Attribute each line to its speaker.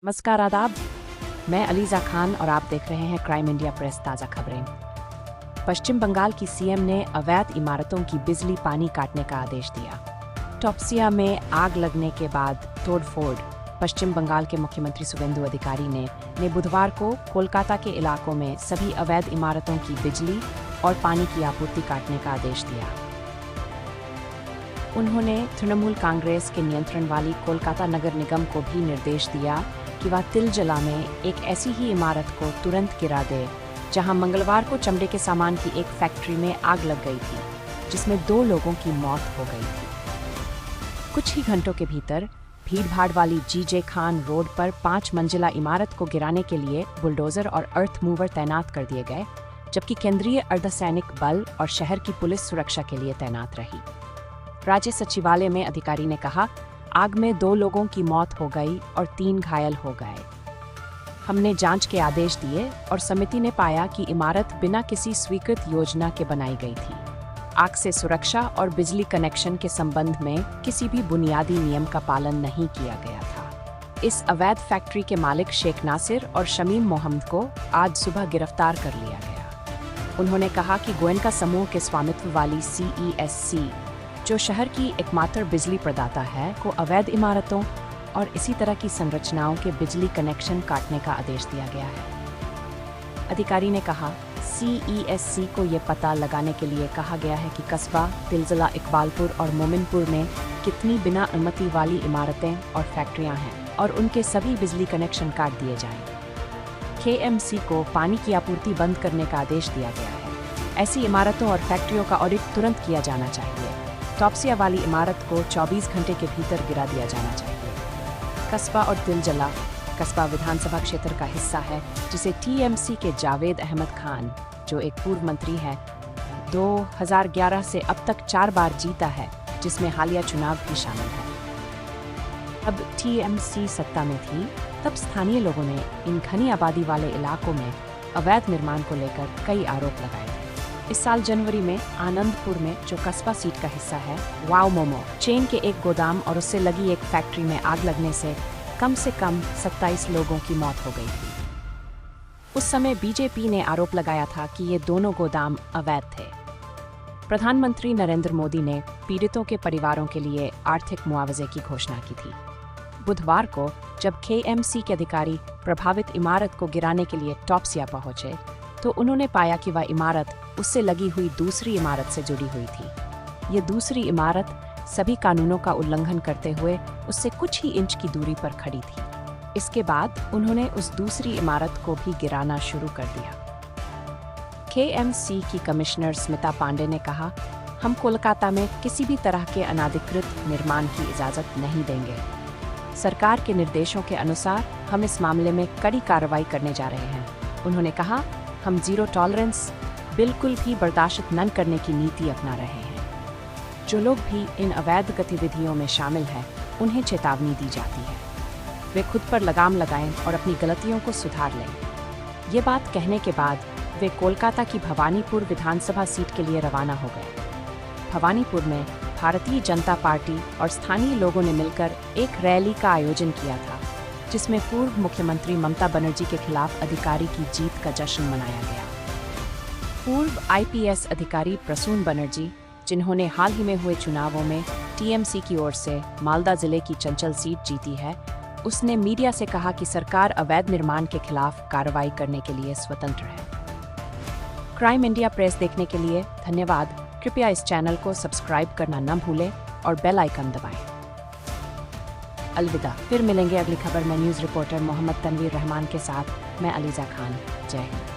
Speaker 1: नमस्कार आदाब। मैं अलीजा खान और आप देख रहे हैं क्राइम इंडिया प्रेस ताज़ा खबरें। पश्चिम बंगाल की सीएम ने अवैध इमारतों की बिजली पानी काटने का आदेश दिया। टॉप्सिया में आग लगने के बाद तोड़फोड़। पश्चिम बंगाल के मुख्यमंत्री शुवेंदु अधिकारी ने बुधवार को कोलकाता के इलाकों में सभी अवैध इमारतों की बिजली और पानी की आपूर्ति काटने का आदेश दिया। उन्होंने तृणमूल कांग्रेस के नियंत्रण वाली कोलकाता नगर निगम को भी निर्देश दिया कि वह तिलजला में एक ऐसी ही इमारत को तुरंत गिरा दे जहां मंगलवार को चमड़े के सामान की एक फैक्ट्री में आग लग गई थी, जिसमें 2 लोगों की मौत हो गई थी। कुछ ही घंटों के भीतर भीड़भाड़ वाली जीजे खान रोड पर 5 मंजिला इमारत को गिराने के लिए बुलडोजर और अर्थ मूवर तैनात कर दिए गए, जबकि केंद्रीय अर्धसैनिक बल और शहर की पुलिस सुरक्षा के लिए तैनात रही। राज्य सचिवालय में अधिकारी ने कहा, आग में 2 लोगों की मौत हो गई और 3 घायल हो गए। हमने जांच के आदेश दिए और समिति ने पाया कि इमारत बिना किसी स्वीकृत योजना के बनाई गई थी। आग से सुरक्षा और बिजली कनेक्शन के संबंध में किसी भी बुनियादी नियम का पालन नहीं किया गया था। इस अवैध फैक्ट्री के मालिक शेख नासिर और शमीम मोहम्मद को आज सुबह गिरफ्तार कर लिया गया। उन्होंने कहा कि गोयनका समूह के स्वामित्व वाली CESC, जो शहर की एकमात्र बिजली प्रदाता है, को अवैध इमारतों और इसी तरह की संरचनाओं के बिजली कनेक्शन काटने का आदेश दिया गया है। अधिकारी ने कहा, CESC को ये पता लगाने के लिए कहा गया है कि कस्बा, तिलजला, इकबालपुर और मोमिनपुर में कितनी बिना अनुमति वाली इमारतें और फैक्ट्रियां हैं और उनके सभी बिजली कनेक्शन काट दिए जाएं। KMC को पानी की आपूर्ति बंद करने का आदेश दिया गया है। ऐसी इमारतों और फैक्ट्रियों का ऑडिट तुरंत किया जाना चाहिए। टॉप्सिया वाली इमारत को 24 घंटे के भीतर गिरा दिया जाना चाहिए। कस्बा और तिलजला कस्बा विधानसभा क्षेत्र का हिस्सा है, जिसे TMC के जावेद अहमद खान, जो एक पूर्व मंत्री है, 2011 से अब तक 4 बार जीता है, जिसमें हालिया चुनाव भी शामिल है। अब TMC सत्ता में थी, तब स्थानीय लोगों ने इन घनी आबादी वाले इलाकों में अवैध निर्माण को लेकर कई आरोप लगाए। इस साल जनवरी में आनंदपुर में, जो कस्बा सीट का हिस्सा है, वाव मोमो चेन के एक गोदाम और उससे लगी एक फैक्ट्री में आग लगने से कम 27 लोगों की मौत हो गई थी। उस समय बीजेपी ने आरोप लगाया था कि ये दोनों गोदाम अवैध थे। प्रधानमंत्री नरेंद्र मोदी ने पीड़ितों के परिवारों के लिए आर्थिक मुआवजे की घोषणा की थी। बुधवार को जब KMC के अधिकारी प्रभावित इमारत को गिराने के लिए टॉप्सिया पहुंचे, तो उन्होंने पाया कि वह इमारत उससे लगी हुई दूसरी इमारत से जुड़ी हुई थी। ये दूसरी इमारत सभी कानूनों का उल्लंघन करते हुए उससे कुछ ही इंच की दूरी पर खड़ी थी। इसके बाद उन्होंने उस दूसरी इमारत को भी गिराना शुरू कर दिया। KMC की कमिश्नर स्मिता पांडे ने कहा, हम कोलकाता में किसी भी तरह के अनाधिकृत निर्माण की इजाज़त नहीं देंगे। सरकार के निर्देशों के अनुसार हम इस मामले में कड़ी कार्रवाई करने जा रहे हैं। उन्होंने कहा, हम जीरो टॉलरेंस, बिल्कुल भी बर्दाश्त न करने की नीति अपना रहे हैं। जो लोग भी इन अवैध गतिविधियों में शामिल हैं, उन्हें चेतावनी दी जाती है। वे खुद पर लगाम लगाएं और अपनी गलतियों को सुधार लें। ये बात कहने के बाद वे कोलकाता की भवानीपुर विधानसभा सीट के लिए रवाना हो गए। भवानीपुर में भारतीय जनता पार्टी और स्थानीय लोगों ने मिलकर एक रैली का आयोजन किया था, जिसमें पूर्व मुख्यमंत्री ममता बनर्जी के खिलाफ अधिकारी की जीत का जश्न मनाया गया। पूर्व IPS अधिकारी प्रसून बनर्जी, जिन्होंने हाल ही में हुए चुनावों में TMC की ओर से मालदा जिले की चंचल सीट जीती है, उसने मीडिया से कहा कि सरकार अवैध निर्माण के खिलाफ कार्रवाई करने के लिए स्वतंत्र है। क्राइम इंडिया प्रेस देखने के लिए धन्यवाद। कृपया इस चैनल को सब्सक्राइब करना न भूलें और बेल आइकन दबाएं। अलविदा। फिर मिलेंगे अगली खबर में न्यूज़ रिपोर्टर मोहम्मद तनवीर रहमान के साथ। मैं अलीजा खान। जय हिंद।